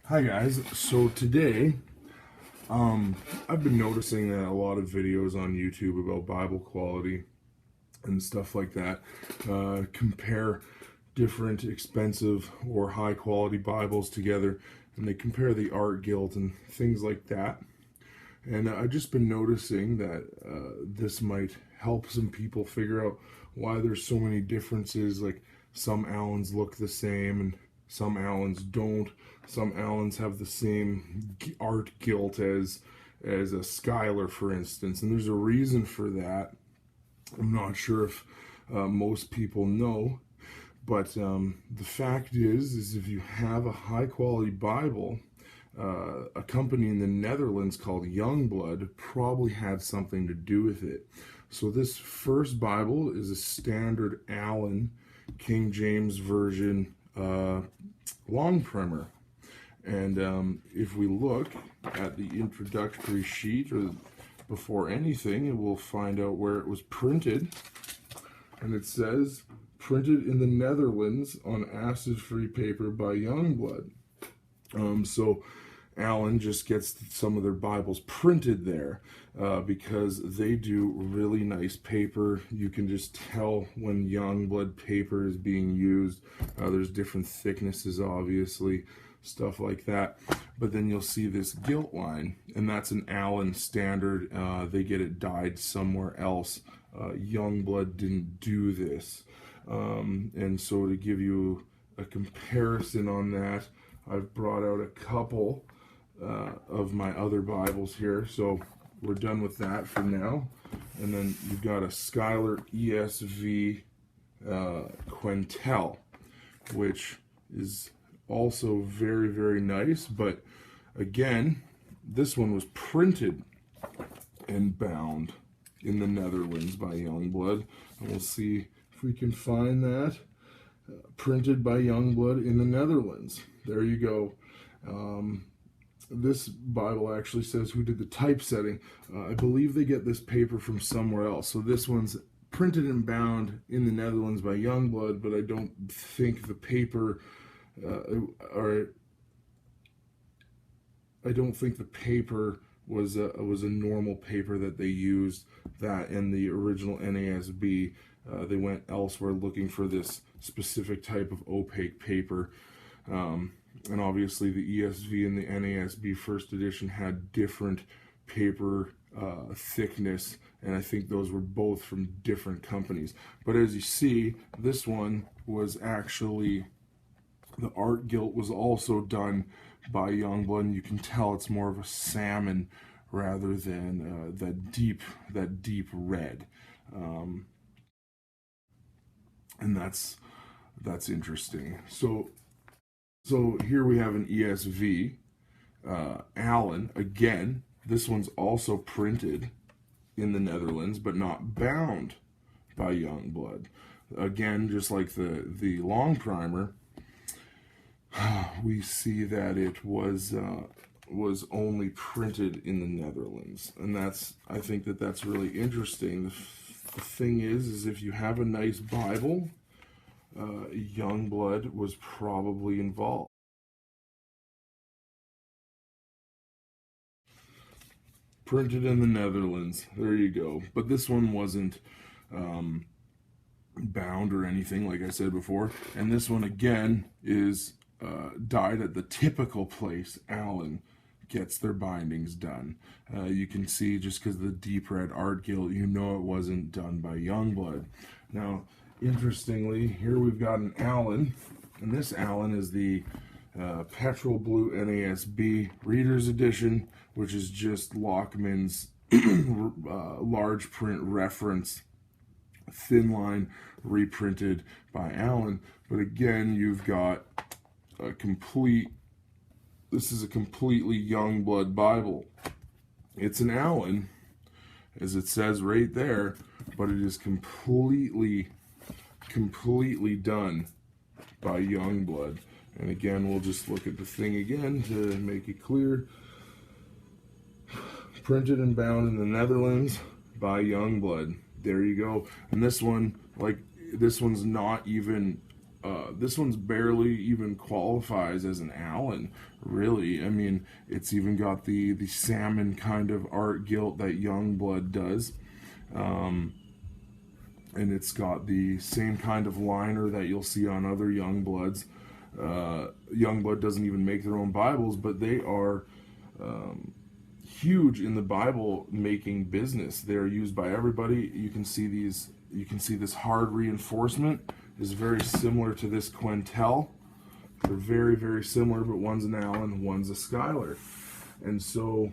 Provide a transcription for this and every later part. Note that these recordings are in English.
Hi guys, so today I've been noticing that a lot of videos on YouTube about Bible quality and stuff like that compare different expensive or high quality Bibles together, and they compare the art guilt and things like that. And I've just been noticing that this might help some people figure out why there's so many differences. Like some Allens look the same and some Allens don't. Some Allens have the same art guilt as a Skyler, for instance. And there's a reason for that. I'm not sure if most people know, but the fact is if you have a high quality Bible, a company in the Netherlands called Youngblood probably had something to do with it. So this first Bible is a standard Allen King James Version long primer. And if we look at the introductory sheet, or before anything, we'll find out where it was printed. And it says, printed in the Netherlands on acid-free paper by Youngblood. So Allen just gets some of their Bibles printed there because they do really nice paper. You can just tell when Youngblood paper is being used. There's different thicknesses, obviously, stuff like that. But then you'll see this gilt line, and that's an Allen standard. They get it dyed somewhere else. Youngblood didn't do this. And so to give you a comparison on that, I've brought out a couple of my other Bibles here. So we're done with that for now. And then you've got a Skyler ESV Quentel, which is also very, very nice. But again, this one was printed and bound in the Netherlands by Youngblood. And we'll see if we can find that. Printed by Youngblood in the Netherlands. There you go. This Bible actually says who did the typesetting. I believe they get this paper from somewhere else. So this one's printed and bound in the Netherlands by Youngblood, but I don't think the paper, was a normal paper that they used. That in the original NASB, they went elsewhere looking for this specific type of opaque paper. And obviously the ESV and the NASB first edition had different paper thickness, and I think those were both from different companies. But as you see, this one was actually, the art gilt was also done by Youngblood, and you can tell it's more of a salmon rather than that deep red. And that's interesting. So here we have an ESV, Allen. Again, this one's also printed in the Netherlands, but not bound by Youngblood. Again, just like the long primer, we see that it was only printed in the Netherlands, and I think that's really interesting. The thing is if you have a nice Bible, Youngblood was probably involved. Printed in the Netherlands. There you go. But this one wasn't bound or anything, like I said before. And this one, again, is dyed at the typical place Allen gets their bindings done. You can see, just because of the deep red art gilt, you know it wasn't done by Youngblood. Now, interestingly, here we've got an Allen, and this Allen is the Petrol Blue NASB Reader's Edition, which is just Lockman's large print reference, thin line, reprinted by Allen. But again, you've got this is a completely Youngblood Bible. It's an Allen, as it says right there, but it is completely done by Youngblood. And again, we'll just look at the thing again to make it clear. Printed and bound in the Netherlands by Youngblood. There you go. And this one, this one's not even this one's barely even qualifies as an Allen, really. I mean, it's even got the salmon kind of art gilt that Youngblood does. And it's got the same kind of liner that you'll see on other Youngbloods. Youngblood doesn't even make their own Bibles, but they are huge in the Bible making business. They're used by everybody. You can see these. You can see this hard reinforcement is very similar to this Quentel. They're very, very similar, but one's an Allen, one's a Skyler. And so,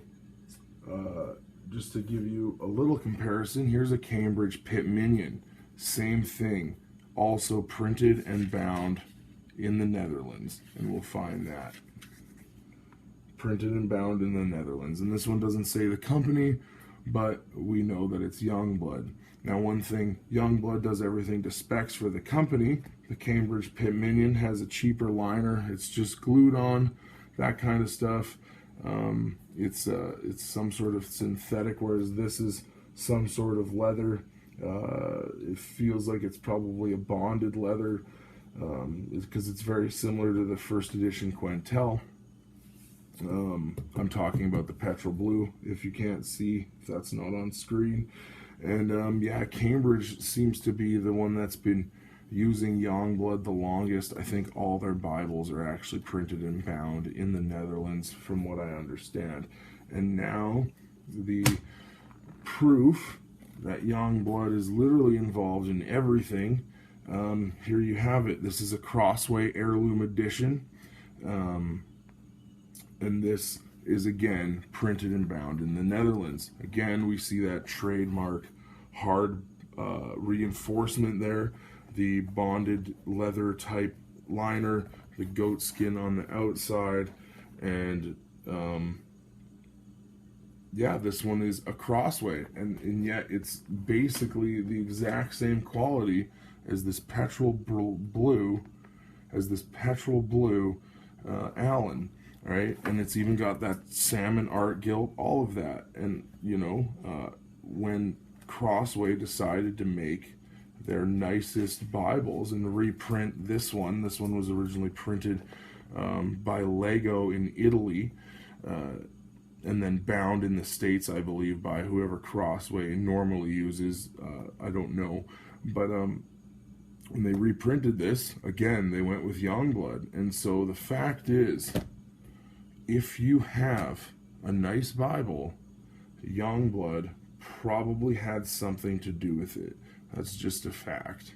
just to give you a little comparison, here's a Cambridge Pit Minion. Same thing, also printed and bound in the Netherlands, and we'll find that. Printed and bound in the Netherlands. And this one doesn't say the company, but we know that it's Youngblood. Now, one thing, Youngblood does everything to specs for the company. The Cambridge Pit Minion has a cheaper liner. It's just glued on, that kind of stuff. It's some sort of synthetic, whereas this is some sort of leather. It feels like it's probably a bonded leather, because it's very similar to the first edition Quentel. I'm talking about the petrol blue, if you can't see, if that's not on screen. And yeah, Cambridge seems to be the one that's been using Youngblood the longest. I think all their Bibles are actually printed and bound in the Netherlands, from what I understand. And now the proof that Youngblood is literally involved in everything. Here you have it. This is a Crossway heirloom edition. And this is again printed and bound in the Netherlands. Again, we see that trademark hard reinforcement there, the bonded leather type liner, the goat skin on the outside, and yeah, this one is a Crossway, and yet it's basically the exact same quality as this petrol blue, Allen. Right, and it's even got that salmon art gilt, all of that. And you know, when Crossway decided to make their nicest Bibles and reprint this one was originally printed by Lego in Italy, and then bound in the States, I believe, by whoever Crossway normally uses. I don't know, but when they reprinted this again, they went with Youngblood. And so the fact is, if you have a nice Bible, Youngblood probably had something to do with it. That's just a fact.